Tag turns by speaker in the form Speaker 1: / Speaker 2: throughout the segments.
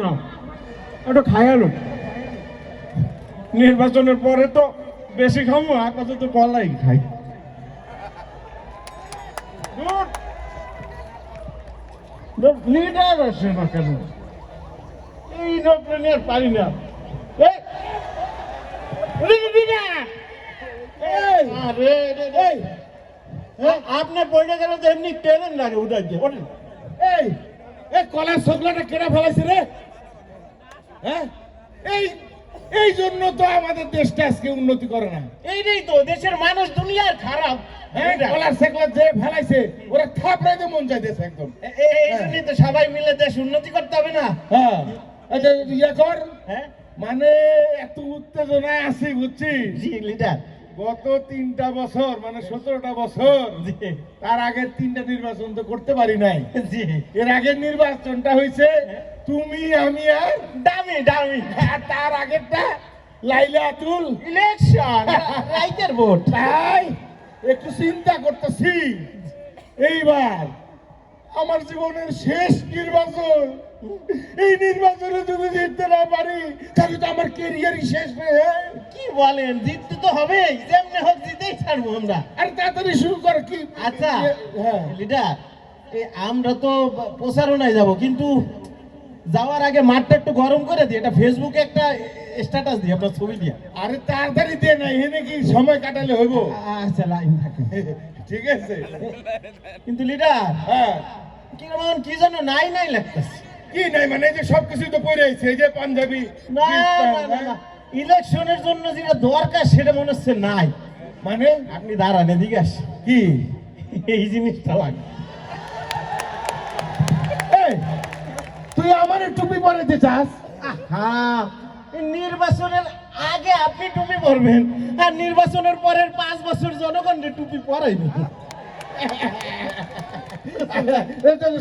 Speaker 1: না একটু খাইয়ালো নির্বাচনের পরে তো বেশি খাবো আপাতত কলাই খাই লিডার আসে না কেন এই লোকটা নিয়ে পারি না আপনার বইটা গেল তো এমনি ট্রেনের লাগে উঠাইছে ওঠেন এই কলার সকলাটা কেটে ফেলাইছে রে হ্যাঁ এই জন্য তো আমাদের দেশটা আজকে উন্নতি করে না এইটাই তো দেশের মানুষ দুনিয়ার খারাপ কলার সকলা যে ফেলাইছে ওরা থাপড়াইতে মন চাইতেছে একদম এই জন্যই তো সবাই মিলে দেশ উন্নতি করতে হবে না হ্যাঁ আচ্ছা ইয়ে কর হ্যাঁ মানে এত উত্তেজনায় আছি বুঝছিস জি লিডার গত 3টা বছর মানে 17টা বছর তার আগের 3টা নির্বাচন তো করতে পারি নাই জি এর আগের নির্বাচনটা হয়েছে তুমি আমি আর দামি তার আগেরটা লাইলা আতুল ইলেকশন রাইটের ভোট তাই একটু চিন্তা করতেছি এইবার আমার জীবনের শেষ নির্বাচন এই নির্বাচনে যদি জিততে না পারি তাহলে তো আমার ক্যারিয়ারই শেষ হয়ে কি বলেন জিততে তো হবে যেমনি হোক জিতেই ছাড়বো আমরা আরে তাড়াতাড়ি শুরু কর কি আচ্ছা হ্যাঁ লিডার আমরা তো প্রচারণায় যাব কিন্তু যাওয়ার আগে মাঠটা একটু গরম করে দিই এটা ফেসবুকে একটা স্ট্যাটাস দিই আপনার ছবি দিয়ে আরে তাড়াতাড়ি দিয়ে না এখানে কি সময় কাটালে হইব আচ্ছা লাইন থাকে ঠিক আছে কিন্তু লিডার হ্যাঁ কিরকম কি যেন নাই লাগতেছে কি নাই মানে যে সবকিছু তো পড়ে আছে এই যে পাঞ্জাবি না ইলেকশনের জন্য যেটা দরকার সেটা মনে হচ্ছে নাই মানে আপনি দাঁড়ান এদিকে আসেন কি এই জিনিসটা লাগে তুই আমার টুপি পরাইতে চাস হ্যাঁ নির্বাচনের আগে আপনি টুপি পরবেন আর নির্বাচনের পরের 5 বছর জনগণকে টুপি পরাইবেন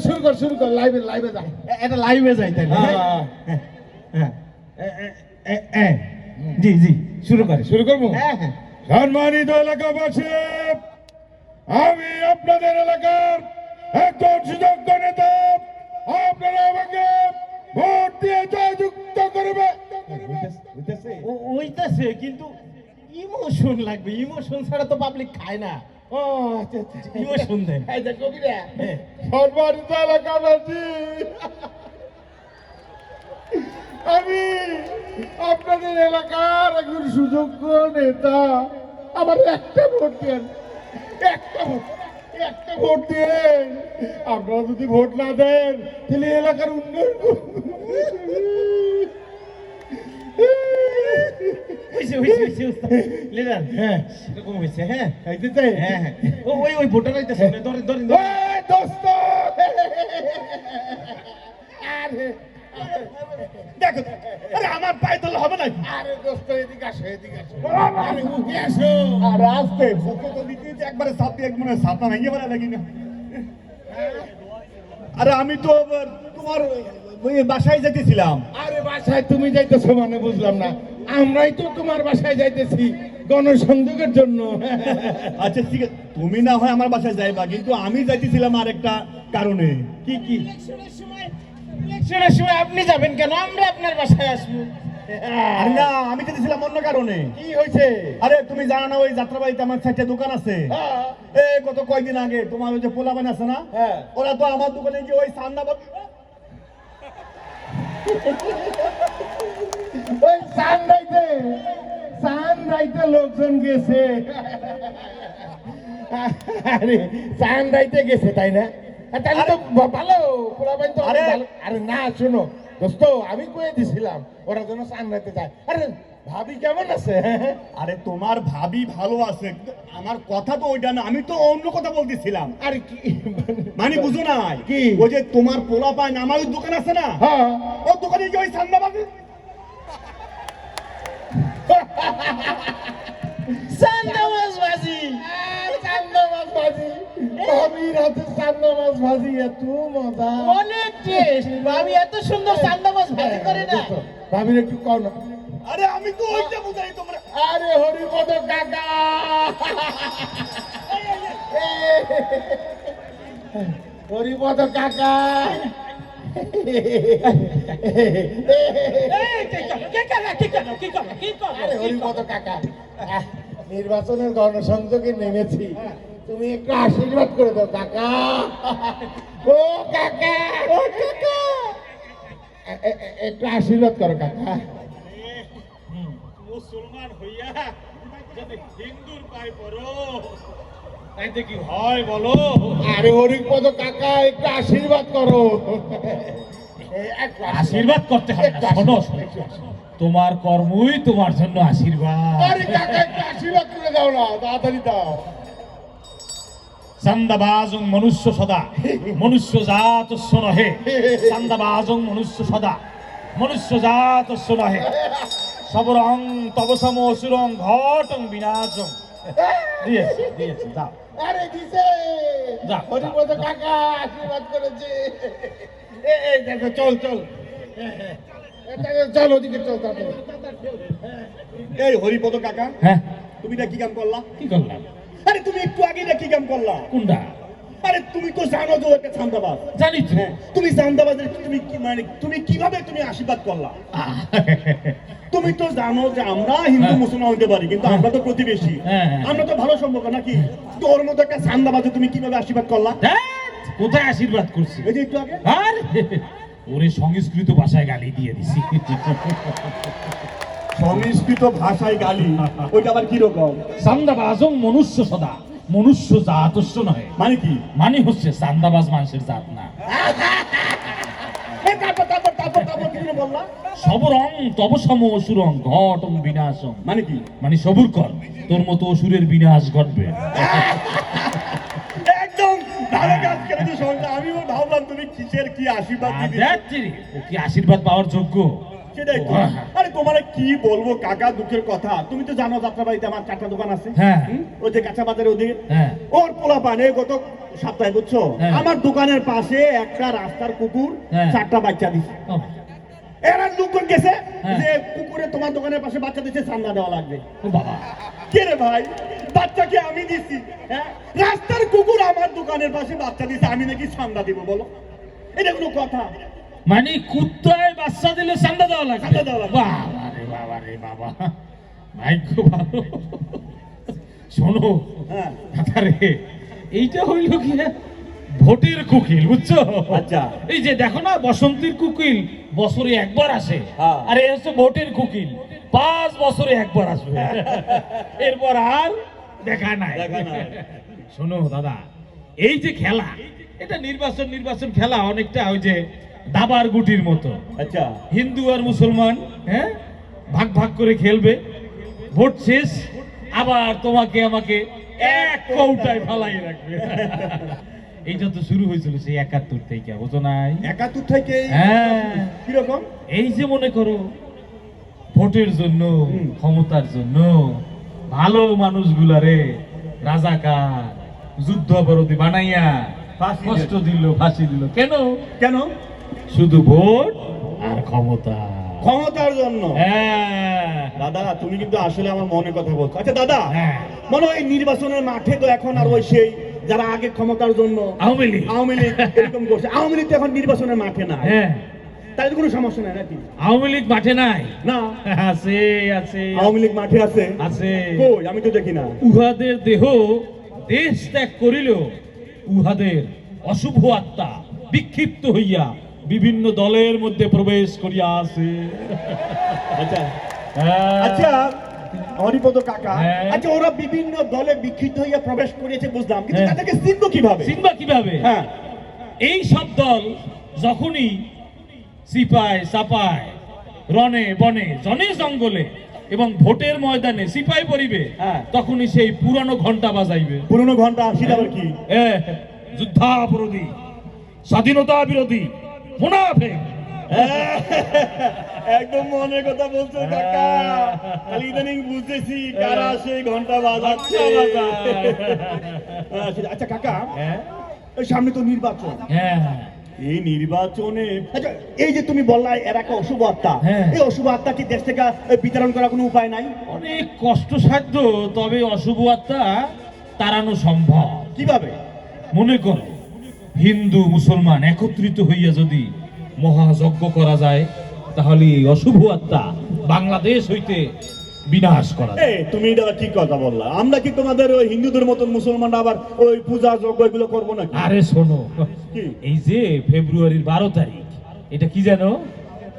Speaker 1: শুরু কর লাইভে যাই এটা লাইভে যাই তাই জি শুরু করবো সম্মানিত এলাকাবাসী আমি আপনাদের এলাকার একজন সুযোগ্য নেতা আপনারা আমাকে ভোট দিয়ে জয়যুক্ত করবে ওইটাছে কিন্তু ইমোশন লাগবে ইমোশন ছাড়া তো পাবলিক খায় না ও ইমোশন দেন এই যে কবিরা সম্মানিত এলাকাবাসী আমি আপনাদের এলাকার একজন সুযোগ্য নেতা আমার একটা ভোট দেন একটা ভোট দেন আপনারা যদি ভোট না দেন তাহলে এলাকার উন্নয়ন ওই ভোটার দেখো আমার পায়ে তোলা হবে না আরে দোস্ত এদিকে আসো আরে আসতে বুকে তো দিতে একবারে সাথে এক মনে সাথে ভেঙে পড়ে লাগি না আরে আমি তো তোমার ওই বাসায় যাইতেছিলাম আরে বাসায় তুমি যাইতেছো মানে বুঝলাম না আমরাই তো তোমার বাসায় যাইতেছি গণসংযোগের জন্য আচ্ছা ঠিক আছে তুমি না হয় আমার বাসায় যাইবা কিন্তু আমি যাইতেছিলাম আরেকটা কারণে কি ইলেকশনের সময় আপনি যাবেন কেন আমরা আপনার বাসায় আসবো না আমি যেতেছিলাম অন্য কারণে কি হয়েছে আরে তুমি জানো না ওই যাত্রাবাড়িতে আমার 4টা দোকান আছে এই গত কয়েকদিন আগে তোমার ওই যে পোলাপান আছে না ওরা তো আমার দোকানে গিয়ে ওই সানরাইতে লোকজন গেছে আরে সানরাইতে গেছে তাই না তাহলে তো ভালো পোলাপান তো আরে না শোনো দোস্ত আমি কয়ে দিছিলাম ওরা যেন সানরাইতে যায় আরে ভাবি কেমন আছে আরে তোমার ভাবি ভালো আছে আমার কথা তো ওইটা না আমি তো অন্য কথা বলতেছিলাম আরে কি মানে বুঝো না কি ওই যে তোমার পোলাপান আমার ওই দোকান আছে না হ্যাঁ ও দোকানে কি ওই সান্দাবাজি ভাবির হাতে চান্দা মাছ ভাজি এত মজা অনেক টেস্ট ভাবি এত সুন্দর চান্দা মাছ ভাজি করে না ভাবির একটু কও না আরে আমি তো ওইটা বুঝাই তোমরা আরে হরিপদ কাকা হরিপদ কাকা আরে হরিপদ কাকা, নির্বাচনের গণসংযোগে নেমেছি, তুমি একটু আশীর্বাদ করে দাও কাকা। ও কাকা, ও কাকা, একটু আশীর্বাদ করো কাকা।
Speaker 2: মুসলমান হইয়া যাতে হিন্দুর পায়ে পড়ো, তাইতে কি হয় বলো?
Speaker 1: আরে হরিপদ কাকা, একটু আশীর্বাদ করো।
Speaker 2: আশীর্বাদ করতে হবে না, শোনো তোমার কর্মই তোমার জন্য আশীর্বাদ।
Speaker 1: আরে কাকা, একটু আশীর্বাদ করে দাও না, তাড়াতাড়ি দাও।
Speaker 2: চান্দাবাজং মনুষ্য সদা মনুষ্য জাতস্য নহে, চান্দাবাজং মনুষ্য সদা মনুষ্য জাতস্য নহে, সবরং তবসম অসুরং ঘটং বিনাশং। দিয়েছি দিয়েছি, যাও।
Speaker 1: আরে দিছে,
Speaker 2: যা,
Speaker 1: হরিপদ কাকা আশীর্বাদ করেছে। এই দেখো, চল চল, চল ওদিকে চল তাড়াতাড়ি।
Speaker 3: এই হরিপদ কাকা,
Speaker 2: হ্যাঁ,
Speaker 3: তুমি এটা কি কাম করলা?
Speaker 2: কি করলাম?
Speaker 3: আরে তুমি একটু আগে এটা কি কাম করলা?
Speaker 2: কোনটা?
Speaker 3: আরে তুমি তো জানো যে ও একটা ছান্দাবাজ।
Speaker 2: জানি তো।
Speaker 3: তুমি ছান্দাবাজের তুমি কি মানে তুমি কিভাবে তুমি আশীর্বাদ করলা? তুমি তো জানো যে আমরা হিন্দু
Speaker 2: হ্যাঁ।
Speaker 3: মুসলমান হতে পারি, কিন্তু আমরা তো প্রতিবেশী,
Speaker 2: হ্যাঁ, হ্যাঁ।
Speaker 3: আমরা তো ভালো সম্পর্ক নাকি? তোর মতো একটা ছান্দাবাজে তুমি কিভাবে আশীর্বাদ করলা?
Speaker 2: ধ্যাৎ, কোথায় আশীর্বাদ করছি?
Speaker 3: এই যে একটু আগে
Speaker 2: আর ওরে সংস্কৃত ভাষায় গালি দিয়ে দিছি।
Speaker 3: সংস্কৃত ভাষায় গালি, ওইটা আবার কি রকম?
Speaker 2: চান্দাবাজং মনুষ্য সদা মনুষ্য জাতস্য নহে,
Speaker 3: মানে কি?
Speaker 2: মানে হচ্ছে চান্দাবাজ মানুষের জাত না।
Speaker 3: তারপর তারপর তারপর তারপর কি বললা?
Speaker 2: সবরং তবসম অসুরং ঘটং বিনাশং,
Speaker 3: মানে কি?
Speaker 2: মানে সবুর কর, তোর মতো অসুরের বিনাশ ঘটবে।
Speaker 3: একদম ভালো কাজ করেছো সন্ধ্যা। আমিও ভাবলাম তুমি কিসের কি আশীর্বাদ দিবি।
Speaker 2: ও কি আশীর্বাদ পাওয়ার যোগ্য?
Speaker 3: সেটাই তো। আরে তোমার কি বলবো কাকা, দুঃখের কথা। তুমি তো জানো যাত্রাবাড়িতে আমার চারটা দোকান আছে।
Speaker 2: হ্যাঁ।
Speaker 3: ওই যে কাঁচা বাজারে ওদিকে।
Speaker 2: হ্যাঁ।
Speaker 3: ওর পোলা পানে গত সপ্তাহে বুঝছো,
Speaker 2: হ্যাঁ।
Speaker 3: আমার দোকানের পাশে একটা রাস্তার কুকুর
Speaker 2: হ্যাঁ।
Speaker 3: 4টা বাচ্চা দিছে।
Speaker 2: ও,
Speaker 3: এরা লোক গেছে
Speaker 2: হ্যাঁ।
Speaker 3: যে কুকুরে তোমার দোকানের পাশে বাচ্চা দিচ্ছে, চান্দা দেওয়া লাগবে।
Speaker 2: ও বাবা,
Speaker 3: কে রে ভাই, বাচ্চাকে আমি দিছি, হ্যাঁ? রাস্তার কুকুর আমার দোকানের পাশে বাচ্চা দিছে, আমি নাকি চান্দা দিব বলো? এটা কোনো কথা?
Speaker 2: মানে কুত্তায় বাচ্চা দিলে চান্দা দেওয়া লাগে?
Speaker 3: চাঁদা দেওয়া লাগে।
Speaker 2: বাবা রে বাবা রে বাবা, ভাগ্য ভালো। শোনো
Speaker 3: হ্যাঁ।
Speaker 2: আরে এইটা হইল কি ভোটের কুকিল, বুঝছো?
Speaker 3: আচ্ছা।
Speaker 2: এই যে দেখো না, বসন্তের কুকিল বছরে একবার আসে,
Speaker 3: হ্যাঁ।
Speaker 2: আর এই হচ্ছে ভোটের কুকিল 5 বছরে একবার আসবে, এরপর আর দেখা নাই।
Speaker 3: দেখা নাই।
Speaker 2: শোনো দাদা, এই যে খেলা, এটা নির্বাচন নির্বাচন খেলা অনেকটা ওই যে দাবার গুটির মতো।
Speaker 3: আচ্ছা।
Speaker 2: হিন্দু আর মুসলমান, হ্যাঁ, ভাগ ভাগ করে খেলবে, ভোট শেষ আবার তোমাকে আমাকে এক কৌটায় ফালাই রাখবে। এইটা তো শুরু হয়েছিল সেই 71 থেকে, বুঝো নাই?
Speaker 3: 71 থেকে
Speaker 2: হ্যাঁ।
Speaker 3: কিরকম?
Speaker 2: এই যে মনে করো ভোটের জন্য, ক্ষমতার জন্য ভালো মানুষগুলারে রাজাকার যুদ্ধাপরাধী বানাইয়া
Speaker 3: ফাঁসি
Speaker 2: কষ্ট দিল, ফাঁসি দিল। কেন?
Speaker 3: কেন?
Speaker 2: শুধু ভোট আর ক্ষমতা।
Speaker 3: ক্ষমতার জন্য।
Speaker 2: হ্যাঁ।
Speaker 3: দাদা তুমি কিন্তু আসলে আমার মনের কথা বলছো। আচ্ছা দাদা,
Speaker 2: হ্যাঁ।
Speaker 3: মনে হয় এই নির্বাচনের মাঠে তো এখন আর ওই সেই যারা আগে ক্ষমতার জন্য
Speaker 2: আওয়ামী লীগ।
Speaker 3: আওয়ামী লীগ এরকম করছে, আওয়ামী লীগ তো এখন নির্বাচনের মাঠে না,
Speaker 2: হ্যাঁ।
Speaker 3: তাই তো কোনো সমস্যা নাই নাকি?
Speaker 2: আওয়ামী লীগ মাঠে নাই?
Speaker 3: না,
Speaker 2: আছে আছে
Speaker 3: আওয়ামী লীগ মাঠে আছে।
Speaker 2: আছে।
Speaker 3: কই, আমি তো দেখি না।
Speaker 2: উহাদের দেহ দেশ ত্যাগ করিল, উহাদের অশুভ আত্মা বিক্ষিপ্ত হইয়া বিভিন্ন দলের মধ্যে প্রবেশ করিয়া আছে।
Speaker 3: আচ্ছা
Speaker 2: হ্যাঁ।
Speaker 3: আচ্ছা হরিপদ কাকা,
Speaker 2: হ্যাঁ।
Speaker 3: আচ্ছা ওরা বিভিন্ন দলে বিক্ষিপ্ত হইয়া প্রবেশ করিয়েছে বুঝলাম, কিন্তু
Speaker 2: হ্যাঁ।
Speaker 3: তাদেরকে চিনবো কিভাবে?
Speaker 2: চিনবা কিভাবে?
Speaker 3: হ্যাঁ।
Speaker 2: এই সব দল যখনই সিপাই সাপায় রনে বনে জনে জঙ্গলে এবং ভোটের ময়দানে সিপাই পরিবে,
Speaker 3: হ্যাঁ।
Speaker 2: তখনই সেই পুরানো ঘন্টা বাজাইবে।
Speaker 3: পুরনো ঘন্টা সেটা আবার কি?
Speaker 2: যুদ্ধাপরাধী, স্বাধীনতা বিরোধী, মুনাফিক।
Speaker 3: একদম মনের কথা বলছো কাকা, খালি ইদানিং বুঝতেছি কারা সেই ঘন্টা বাজাচ্ছে। আচ্ছা কাকা,
Speaker 2: হ্যাঁ
Speaker 3: এই সামনে তো নির্বাচন,
Speaker 2: হ্যাঁ
Speaker 3: এই নির্বাচনে আচ্ছা এই যে তুমি বললা এর একটা অশুভ আত্মা,
Speaker 2: হ্যাঁ।
Speaker 3: এই অশুভ আত্মা কি দেশ থেকে বিতরণ করার কোনো উপায় নাই?
Speaker 2: অনেক কষ্টসাধ্য, তবে অশুভ আত্মা তাড়ানো সম্ভব।
Speaker 3: কিভাবে?
Speaker 2: মনে করো হিন্দু মুসলমান একত্রিত হইয়া যদি মহাযজ্ঞ করা যায়, তাহলে এই অশুভ আত্মা বাংলাদেশ হইতে বিনাশ করা যায়।
Speaker 3: এই তুমি এটা ঠিক কথা বললা। আমরা কি তোমাদের ওই হিন্দুদের মতন মুসলমানরা আবার ওই পূজা যজ্ঞ এগুলো করবো নাকি?
Speaker 2: আরে শোনো,
Speaker 3: কি?
Speaker 2: এই যে ফেব্রুয়ারির 12 তারিখ, এটা কি জানো?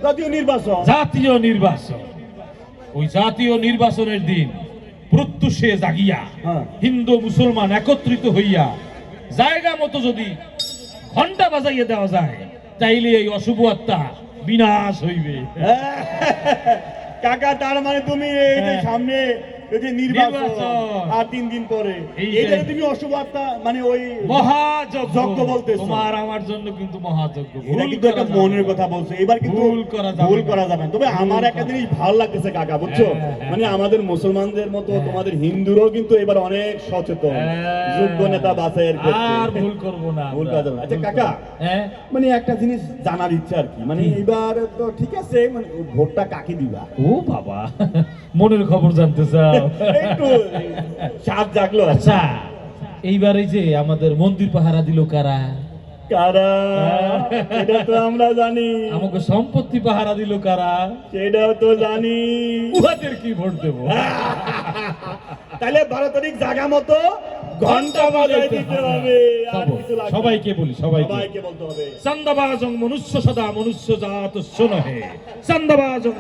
Speaker 3: জাতীয় নির্বাচন।
Speaker 2: জাতীয় নির্বাচন। ওই জাতীয় নির্বাচনের দিন প্রত্যুষে জাগিয়া
Speaker 3: হ্যাঁ।
Speaker 2: হিন্দু মুসলমান একত্রিত হইয়া জায়গা মতো যদি ঘন্টা বাজাইয়ে দেওয়া যায়, তাইলে এই অশুভ আত্মা বিনাশ হইবে।
Speaker 3: কাকা, তার মানে তুমি এই যে
Speaker 2: হ্যাঁ।
Speaker 3: সামনে এই যে নির্বাচন
Speaker 2: নির্বাচন।
Speaker 3: আর 3 দিন পরে
Speaker 2: এই যে-
Speaker 3: এইটা তুমি অশুভ আত্মা মানে ওই
Speaker 2: মহাযজ্ঞ
Speaker 3: যজ্ঞ বলতেছো।
Speaker 2: তোমার আমার জন্য কিন্তু মহাযজ্ঞ।
Speaker 3: এটা
Speaker 2: ভুল
Speaker 3: কিন্তু
Speaker 2: করা
Speaker 3: একটা
Speaker 2: যাবে
Speaker 3: মনের
Speaker 2: না।
Speaker 3: কথা বলছো। এবার কিন্তু
Speaker 2: ভুল করা যাবে
Speaker 3: ভুল
Speaker 2: না।
Speaker 3: করা যাবে না। তবে
Speaker 2: ভুল
Speaker 3: আমার একটা
Speaker 2: করা-
Speaker 3: জিনিস ভালো লাগতেছে কাকা, বুঝছো?
Speaker 2: হ্যাঁ, হ্যাঁ।
Speaker 3: মানে আমাদের মুসলমানদের মতো
Speaker 2: হ্যাঁ।
Speaker 3: তোমাদের হিন্দুরাও কিন্তু এবার অনেক সচেতন,
Speaker 2: হ্যাঁ।
Speaker 3: যোগ্য নেতা বাছাইয়ের ক্ষেত্রে।
Speaker 2: আর ভুল করব না
Speaker 3: ভুল
Speaker 2: আমরা।
Speaker 3: করা যাবে না। আচ্ছা
Speaker 2: ভুল
Speaker 3: কাকা,
Speaker 2: করব। হ্যাঁ,
Speaker 3: মানে একটা জিনিস জানার ইচ্ছা আর কি, মানে
Speaker 2: কি?
Speaker 3: এবার তো ঠিক আছে, মানে ভোটটা কাকে দিবা?
Speaker 2: ও বাবা, মনের খবর জানতে চাও?
Speaker 3: একটু সাত জাগলো।
Speaker 2: আচ্ছা, এইবার এই যে আমাদের মন্দির পাহারা দিল কারা?
Speaker 3: কারা? এটা তো আমরা জানি,
Speaker 2: আমাকে সম্পত্তি পাহারা দিল কারা?
Speaker 3: সেটাও তো জানি।
Speaker 2: উহাদের কি ভোট দেবো?
Speaker 3: তাহলে 12 তারিখ জায়গা মতো ঘন্টা বাজায় দিতে হবে। আর কিছু লাগবে না।
Speaker 2: সবাইকে বলি, সবাইকে।
Speaker 3: সবাইকে বলতে হবে।
Speaker 2: চন্দাবাজং মনুষ্য সদা মনুষ্য জাত নহে, চন্দাবাজং